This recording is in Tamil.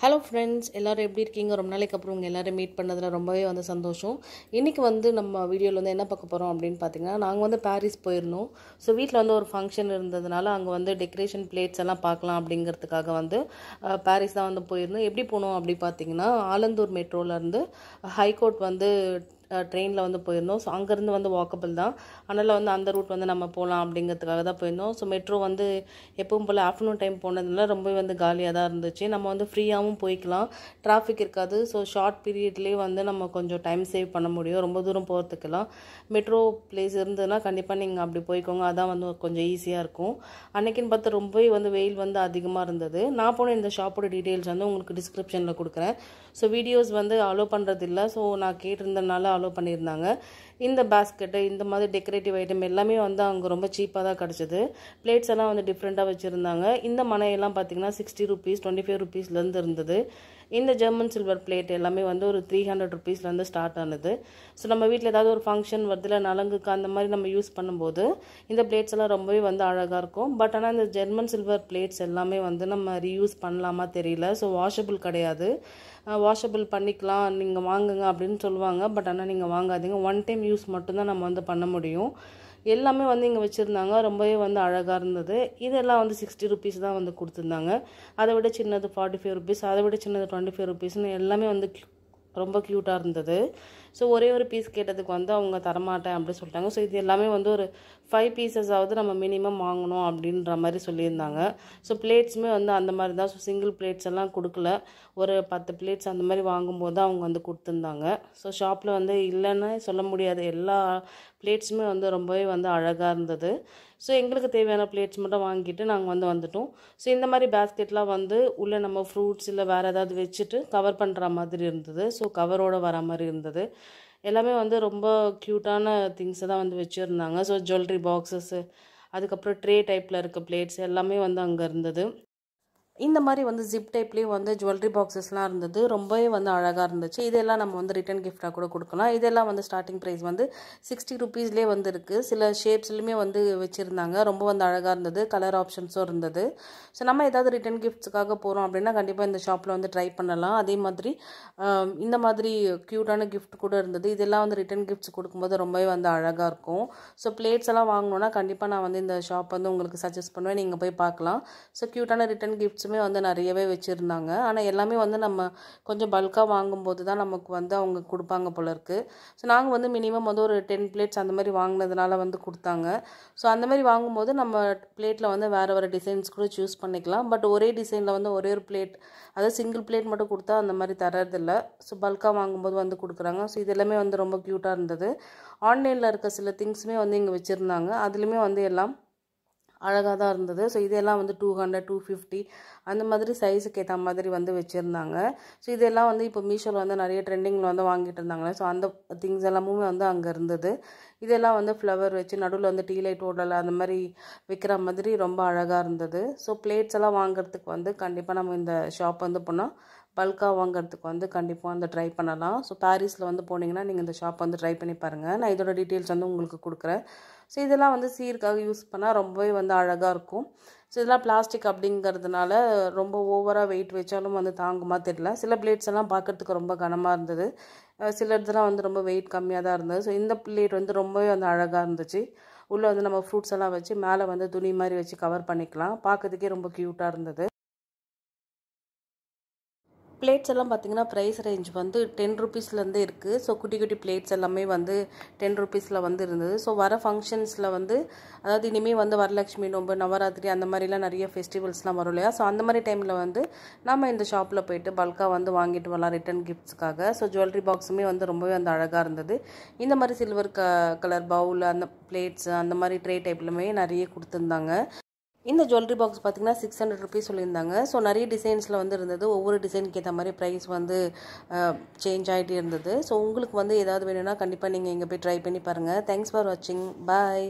ஹலோ ஃப்ரெண்ட்ஸ், எல்லோரும் எப்படி இருக்கீங்க? ரொம்ப நாளைக்கு அப்புறம் உங்கள் எல்லோரும் மீட் பண்ணதில் ரொம்பவே சந்தோஷம். இன்றைக்கி நம்ம வீடியோவில் என்ன பார்க்க போகிறோம் அப்படின்னு பார்த்தீங்கன்னா, நாங்கள் பாரிஸ் போயிருந்தோம். ஸோ வீட்டில் ஒரு ஃபங்க்ஷன் இருந்ததுனால அங்கே டெக்கரேஷன் பிளேட்ஸ் எல்லாம் பார்க்கலாம் அப்படிங்கிறதுக்காக பாரிஸ் தான் போயிருந்தோம். எப்படி போனோம் அப்படி பார்த்தீங்கன்னா, ஆலந்தூர் மெட்ரோலேருந்து ஹைகோர்ட் ட்ரெயினில் போயிருந்தோம். ஸோ அங்கேருந்து வாக்கபிள் தான். அதனால் அந்த ரூட் நம்ம போகலாம் அப்படிங்கிறதுக்காக தான் போயிருந்தோம். ஸோ மெட்ரோ எப்பவும் போல் ஆஃப்டர்நூன் டைம் போனதுனால ரொம்பவே காலியாக தான் இருந்துச்சு. நம்ம ஃப்ரீயாகவும் போய்க்கலாம், டிராஃபிக் இருக்காது. ஸோ ஷார்ட் பீரியட்லேயே நம்ம கொஞ்சம் டைம் சேவ் பண்ண முடியும். ரொம்ப தூரம் போகிறதுக்கெல்லாம் மெட்ரோ பிளேஸ் இருந்ததுன்னா கண்டிப்பாக நீங்கள் அப்படி போய்க்கோங்க. அதான் கொஞ்சம் ஈஸியாக இருக்கும். அன்றைக்கின்னு பார்த்து ரொம்பவே வெயில் அதிகமாக இருந்தது. நான் போன இந்த ஷாப்போட டீட்டெயில்ஸ் உங்களுக்கு டிஸ்கிரிப்ஷனில் கொடுக்குறேன். ஸோ வீடியோஸ் அலோவ் பண்ணுறதில்ல. ஸோ நான் கேட்டிருந்தனால அலோவ் பண்ணியிருந்தாங்க. இந்த பேஸ்கெட்டு, இந்த மாதிரி டெக்கரேட்டிவ் ஐட்டம் எல்லாமே அங்கே ரொம்ப சீப்பாக தான் கிடச்சிது. பிளேட்ஸ் எல்லாம் டிஃப்ரெண்ட்டாக வச்சுருந்தாங்க. இந்த மனையெல்லாம் பார்த்திங்கன்னா 60 ருபீஸ் 25 ருபீஸ்லேருந்து இருந்தது. இந்த ஜெர்மன் சில்வர் பிளேட் எல்லாமே ஒரு 300 ருபீஸ்லேருந்து ஸ்டார்ட் ஆனது. ஸோ நம்ம வீட்டில் ஏதாவது ஒரு ஃபங்க்ஷன் வருதுல, நலங்குக்கு அந்த மாதிரி நம்ம யூஸ் பண்ணும்போது இந்த பிளேட்ஸ் எல்லாம் ரொம்பவே அழகாக இருக்கும். பட் ஆனால் இந்த ஜெர்மன் சில்வர் பிளேட்ஸ் எல்லாமே நம்ம ரீயூஸ் பண்ணலாமா தெரியல. ஸோ வாஷபிள் கிடையாது. வாஷபிள் பண்ணிக்கலாம், நீங்கள் வாங்குங்க அப்படின்னு சொல்லுவாங்க. பட் ஆனால் நீங்கள் வாங்காதீங்க. ஒன் டைம் யூஸ் மட்டும்தான் நம்ம பண்ண முடியும். எல்லாமே இங்கே வச்சுருந்தாங்க. ரொம்பவே அழகாக இருந்தது. இதெல்லாம் 60 ருபீஸ் தான் கொடுத்துருந்தாங்க. அதை விட சின்னது 45 ருபீஸ், அதை விட சின்னது 25 ருபீஸ்னு எல்லாமே ரொம்ப க்யூட்டாக இருந்தது. ஸோ ஒரே ஒரு பீஸ் கேட்டதுக்கு அவங்க தரமாட்டேன் அப்படின்னு சொல்லிட்டாங்க. ஸோ இது எல்லாமே ஒரு 5 பீசஸாவது நம்ம மினிமம் வாங்கணும் அப்படின்ற மாதிரி சொல்லியிருந்தாங்க. ஸோ பிளேட்ஸுமே அந்த மாதிரி தான். ஸோ சிங்கிள் பிளேட்ஸ் எல்லாம் கொடுக்கல. ஒரு 10 பிளேட்ஸ் அந்த மாதிரி வாங்கும்போது தான் அவங்க கொடுத்துருந்தாங்க. ஸோ ஷாப்பில் இல்லைன்னு சொல்ல முடியாது. எல்லா பிளேட்ஸுமே ரொம்பவே அழகாக இருந்தது. ஸோ எங்களுக்கு தேவையான பிளேட்ஸ் மட்டும் வாங்கிட்டு நாங்கள் வந்துட்டோம். ஸோ இந்த மாதிரி பேஸ்கெட்லாம் உள்ளே நம்ம ஃப்ரூட்ஸ் இல்லை வேறு ஏதாவது வச்சுட்டு கவர் பண்ணுற மாதிரி இருந்தது. ஸோ கவரோடு வர மாதிரி இருந்தது. எல்லாமே ரொம்ப க்யூட்டான திங்ஸை தான் வச்சுருந்தாங்க. ஸோ ஜுவல்லரி பாக்ஸஸ்ஸு, அதுக்கப்புறம் ட்ரே டைப்பில் இருக்க பிளேட்ஸ் எல்லாமே அங்கே இருந்தது. இந்த மாதிரி ஜிப் டைப்லேயே ஜுவல்லரி பாக்ஸஸ்லாம் இருந்தது. ரொம்பவே அழகாக இருந்துச்சு. இதெல்லாம் நம்ம ரிட்டன் கிஃப்டாக கூட கொடுக்கலாம். இதெல்லாம் ஸ்டார்டிங் ப்ரைஸ் 60 ருபீஸ்லேயே இருக்குது. சில ஷேப்ஸ்லையுமே வச்சுருந்தாங்க. ரொம்ப அழகாக இருந்தது. கலர் ஆப்ஷன்ஸும் இருந்தது. ஸோ நம்ம ஏதாவது ரிட்டன் கிஃப்ட்ஸுக்காக போகிறோம் அப்படின்னா கண்டிப்பாக இந்த ஷாப்பில் ட்ரை பண்ணலாம். அதே மாதிரி இந்த மாதிரி க்யூட்டான கிஃப்ட் கூட இருந்தது. இதெல்லாம் ரிட்டன் கிஃப்ட்ஸ் கொடுக்கும்போது ரொம்பவே அழகாக இருக்கும். ஸோ பிளேட்ஸ் எல்லாம் வாங்கணுன்னா கண்டிப்பாக நான் இந்த ஷாப் உங்களுக்கு சஜஸ்ட் பண்ணுவேன். நீங்கள் போய் பார்க்கலாம். ஸோ க்யூட்டான ரிட்டன் கிஃப்ட்ஸுமே நிறையவே வச்சுருந்தாங்க. ஆனால் எல்லாமே நம்ம கொஞ்சம் பல்காக வாங்கும்போது தான் நமக்கு அவங்க கொடுப்பாங்க போல இருக்குது. ஸோ நாங்கள் மினிமம் ஒரு 10 பிளேட்ஸ் அந்த மாதிரி வாங்கினதுனால கொடுத்தாங்க. ஸோ அந்த மாதிரி வாங்கும்போது நம்ம பிளேட்டில் வேறு டிசைன்ஸ் கூட சூஸ் பண்ணிக்கலாம். பட் ஒரே டிசைனில் ஒரே ஒரு பிளேட், அதாவது சிங்கிள் பிளேட் மட்டும் கொடுத்தா அந்த மாதிரி தரதில்ல. ஸோ பல்காக வாங்கும்போது கொடுக்குறாங்க. ஸோ இது எல்லாமே ரொம்ப க்யூட்டாக இருந்தது. ஆன்லைனில் இருக்க சில திங்ஸுமே இங்கே வச்சுருந்தாங்க. அதுலேயுமே எல்லாம் அழகாக தான் இருந்தது. ஸோ இதெல்லாம் 200 250 அந்த மாதிரி சைஸுக்கு ஏற்ற மாதிரி வச்சுருந்தாங்க. ஸோ இதெல்லாம் இப்போ மீஷோவில் நிறைய ட்ரெண்டிங்கில் வாங்கிட்டு இருந்தாங்களே. ஸோ அந்த திங்ஸ் எல்லாமே அங்கே இருந்தது. இதெல்லாம் ஃப்ளவர் வச்சு நடுவில் டீ லைட் ஓடலை அந்த மாதிரி விற்கிற மாதிரி ரொம்ப அழகாக இருந்தது. ஸோ பிளேட்ஸ் எல்லாம் வாங்குறதுக்கு கண்டிப்பாக நம்ம இந்த ஷாப் போனால் பல்காக வாங்குறதுக்கு கண்டிப்பாக ட்ரை பண்ணலாம். ஸோ பாரிஸில் போனீங்கன்னா நீங்கள் இந்த ஷாப் ட்ரை பண்ணி பாருங்கள். நான் இதோட டீட்டெயில்ஸ் உங்களுக்கு கொடுக்குறேன். ஸோ இதெல்லாம் சீருக்காக யூஸ் பண்ணால் ரொம்பவே அழகாக இருக்கும். ஸோ இதெல்லாம் பிளாஸ்டிக் அப்படிங்கிறதுனால ரொம்ப ஓவராக வெயிட் வச்சாலும் தாங்குமா தெரியல. சில பிளேட்ஸ் எல்லாம் பார்க்குறதுக்கு ரொம்ப கனமாக இருந்தது. சில இடத்துலாம் ரொம்ப வெயிட் கம்மியாக தான் இருந்தது. ஸோ இந்த பிளேட் ரொம்பவே அழகாக இருந்துச்சு. உள்ளே நம்ம ஃப்ரூட்ஸ் எல்லாம் வச்சு மேலே துணி மாதிரி வச்சு கவர் பண்ணிக்கலாம். பார்க்கறதுக்கே ரொம்ப க்யூட்டாக இருந்தது. பிளேட்ஸ் எல்லாம் பார்த்திங்கன்னா ப்ரைஸ் ரேஞ்ச் 10 ருபீஸ்லேருந்தே இருக்குது. ஸோ குட்டி குட்டி பிளேட்ஸ் எல்லாமே 10 ருபீஸில் இருந்தது. ஸோ வர ஃபங்க்ஷன்ஸில் அதாவது இனிமேல் வரலட்சுமி நோம்பு, நவராத்திரி அந்த மாதிரிலாம் நிறைய ஃபெஸ்டிவல்ஸ்லாம் வரும் இல்லையா. ஸோ அந்த மாதிரி டைமில் நம்ம இந்த ஷாப்பில் போய்ட்டு பல்காக வாங்கிட்டு வரலாம் ரிட்டன் கிஃப்ட்ஸ்க்காக. ஸோ ஜுவல்லரி பாக்ஸுமே ரொம்பவே அழகாக இருந்தது. இந்த மாதிரி சில்வர் கலர் பவுல், அந்த பிளேட்ஸ், அந்த மாதிரி ட்ரே டைப்லுமே நிறைய கொடுத்துருந்தாங்க. இந்த ஜுவல்லரி பாக்ஸ் பார்த்திங்கன்னா 600 ருபீஸ் சொல்லியிருந்தாங்க. ஸோ நிறைய டிசைன்ஸில் இருந்தது. ஒவ்வொரு டிசைனுக்கு ஏற்ற மாதிரி ப்ரைஸ் சேஞ்ச் ஆகிட்டே இருந்தது. ஸோ உங்களுக்கு ஏதாவது வேணும்னா கண்டிப்பாக நீங்கள் இங்கே போய் ட்ரை பண்ணி பாருங்கள். தேங்க்ஸ் ஃபார் வாட்சிங். பாய்.